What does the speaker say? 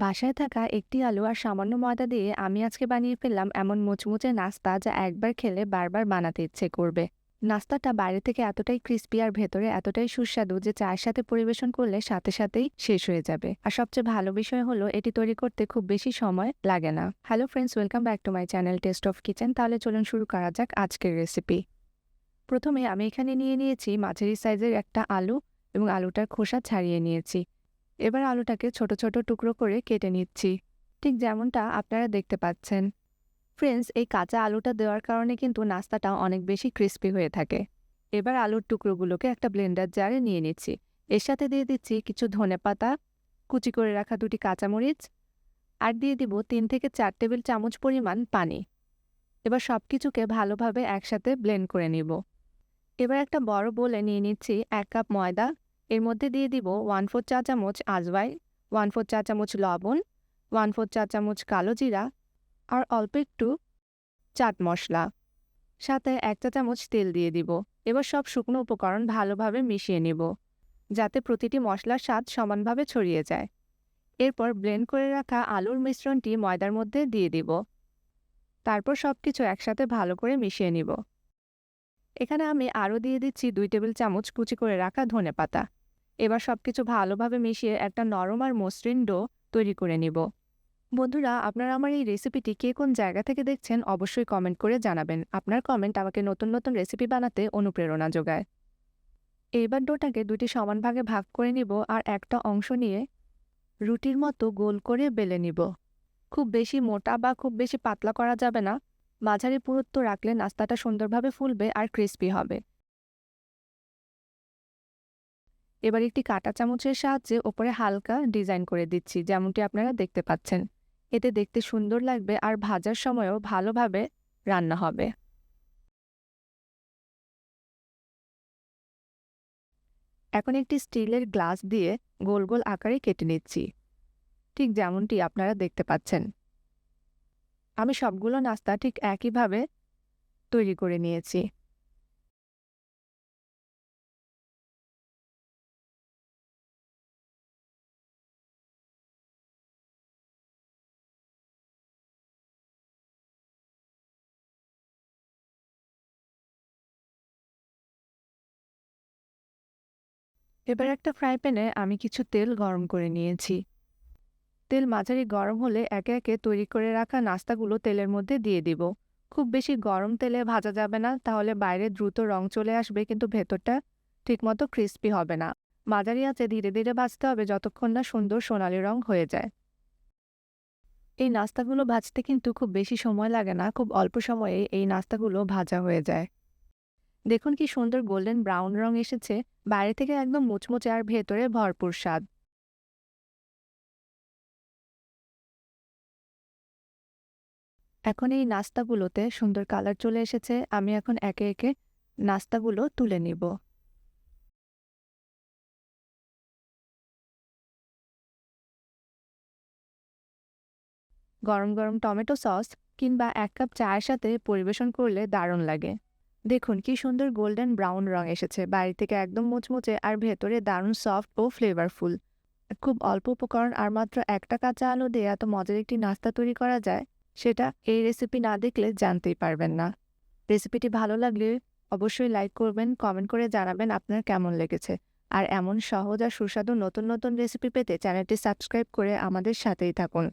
বাসায় থাকা একটি আলু আর সামান্য ময়দা দিয়ে আমি আজকে বানিয়ে ফেললাম এমন মুচমুচে নাস্তা যা একবার খেলে বারবার বানাতে ইচ্ছে করবে। নাস্তাটা বাইরে থেকে এতটাই ক্রিস্পি আর ভেতরে এতটাই সুস্বাদু যে চায়ের সাথে পরিবেশন করলে সাথে সাথেই শেষ হয়ে যাবে। আর সবচেয়ে ভালো বিষয় হলো এটি তৈরি করতে খুব বেশি সময় লাগে না। Hello friends, welcome back to my channel test of kitchen. তাহলে চলুন শুরু করা যাক আজকের রেসিপি। প্রথমে আমি এখানে নিয়ে নিয়েছি মাঝারি সাইজের একটা আলু এবং আলুটার খোসা ছাড়িয়ে নিয়েছি। এবার আলুটাকে ছোট ছোট টুকরো করে কেটে নিচ্ছি, ঠিক যেমনটা আপনারা দেখতে পাচ্ছেন। ফ্রেন্ডস, এই কাঁচা আলুটা দেওয়ার কারণে কিন্তু নাস্তাটা অনেক বেশি ক্রিস্পি হয়ে থাকে। এবার আলুর টুকরোগুলোকে একটা ব্লেন্ডার জারে নিয়ে নিচ্ছি। এর সাথে দিয়ে দিচ্ছি কিছু ধনেপাতা, কুচি করে রাখা 2টি কাঁচামরিচ, আর দিয়ে দিব 3 থেকে 4 টেবিল চামচ পরিমাণ পানি। এবার সবকিছুকে ভালোভাবে একসাথে ব্লেন্ড করে নিব। এবার একটা বড় বোলে নিয়ে নিচ্ছি 1 কাপ ময়দা। এর মধ্যে দিয়ে দিব 1/4 চা চামচ আজওয়াইন, 1/4 চা চামচ লবণ, 1/4 চা চামচ কালো জিরা, আর অল্প একটু চাট মশলা। সাথে 1 চা চামচ তেল দিয়ে দিব। এবার সব শুকনো উপকরণ ভালোভাবে মিশিয়ে নিব, যাতে প্রতিটি মশলার স্বাদ সমানভাবে ছড়িয়ে যায়। এরপর ব্লেন্ড করে রাখা আলুর মিশ্রণটি ময়দার মধ্যে দিয়ে দিব। তারপর সবকিছু একসাথে ভালো করে মিশিয়ে নিব। এখানে আমি আরও দিয়ে দিচ্ছি 2 টেবিল চামচ কুচি করে রাখা ধনেপাতা। এবার সবকিছু ভালোভাবে মিশিয়ে একটা নরম আর মসৃণ ডো তৈরি করে নিব। বন্ধুরা, আপনারা আমার এই রেসিপিটি কে কোন জায়গা থেকে দেখছেন অবশ্যই কমেন্ট করে জানাবেন। আপনার কমেন্ট আমাকে নতুন নতুন রেসিপি বানাতে অনুপ্রেরণা যোগায়। এইবার ডোটাকে 2টি সমান ভাগে ভাগ করে নিব আর একটা অংশ নিয়ে রুটির মতো গোল করে বেলে নিব। খুব বেশি মোটা বা খুব বেশি পাতলা করা যাবে না। মাঝারি পুরুত্ব রাখলে নাস্তাটা সুন্দরভাবে ফুলবে আর ক্রিস্পি হবে। এবার একটি কাঁটা চামচের সাহায্যে ওপরে হালকা ডিজাইন করে দিচ্ছি, যেমনটি আপনারা দেখতে পাচ্ছেন। এতে দেখতে সুন্দর লাগবে আর ভাজার সময়ও ভালোভাবে রান্না হবে। এখন একটি স্টিলের গ্লাস দিয়ে গোল গোল আকারে কেটে নিচ্ছি, ঠিক যেমনটি আপনারা দেখতে পাচ্ছেন। আমি সবগুলো নাস্তা ঠিক একইভাবে তৈরি করে নিয়েছি। এবার একটা ফ্রাই প্যানে আমি কিছু তেল গরম করে নিয়েছি। তেল মাঝারি গরম হলে একে একে তৈরি করে রাখা নাস্তাগুলো তেলের মধ্যে দিয়ে দিব। খুব বেশি গরম তেলে ভাজা যাবে না, তাহলে বাইরে দ্রুত রং চলে আসবে কিন্তু ভেতরটা ঠিকমতো ক্রিস্পি হবে না। মাঝারি আঁচে ধীরে ধীরে ভাজতে হবে যতক্ষণ না সুন্দর সোনালি রং হয়ে যায়। এই নাস্তাগুলো ভাজতে কিন্তু খুব বেশি সময় লাগে না, খুব অল্প সময়ে এই নাস্তাগুলো ভাজা হয়ে যায়। দেখুন কি সুন্দর গোল্ডেন ব্রাউন রং এসেছে। বাইরে থেকে একদম মুচমুচে আর ভেতরে ভরপুর স্বাদ। এখন এই নাস্তাগুলোতে সুন্দর কালার চলে এসেছে। আমি এখন একে একে নাস্তাগুলো তুলে নিব। গরম গরম টমেটো সস কিংবা 1 কাপ চায়ের সাথে পরিবেশন করলে দারুণ লাগে। দেখুন কি সুন্দর গোল্ডেন ব্রাউন রং এসেছে। বাইরে থেকে একদম মুচমুচে আর ভেতরে দারুণ সফট ও ফ্লেভারফুল। খুব অল্প উপকরণ আর মাত্র একটা কাঁচা আলু দিয়ে এত মজার একটি নাস্তা তৈরি করা যায়, সেটা এই রেসিপি না দেখলে জানতেই পারবেন না। রেসিপিটি ভালো লাগলে অবশ্যই লাইক করবেন, কমেন্ট করে জানাবেন আপনার কেমন লেগেছে। আর এমন সহজ আর সুস্বাদু নতুন নতুন রেসিপি পেতে চ্যানেলটি সাবস্ক্রাইব করে আমাদের সাথেই থাকুন।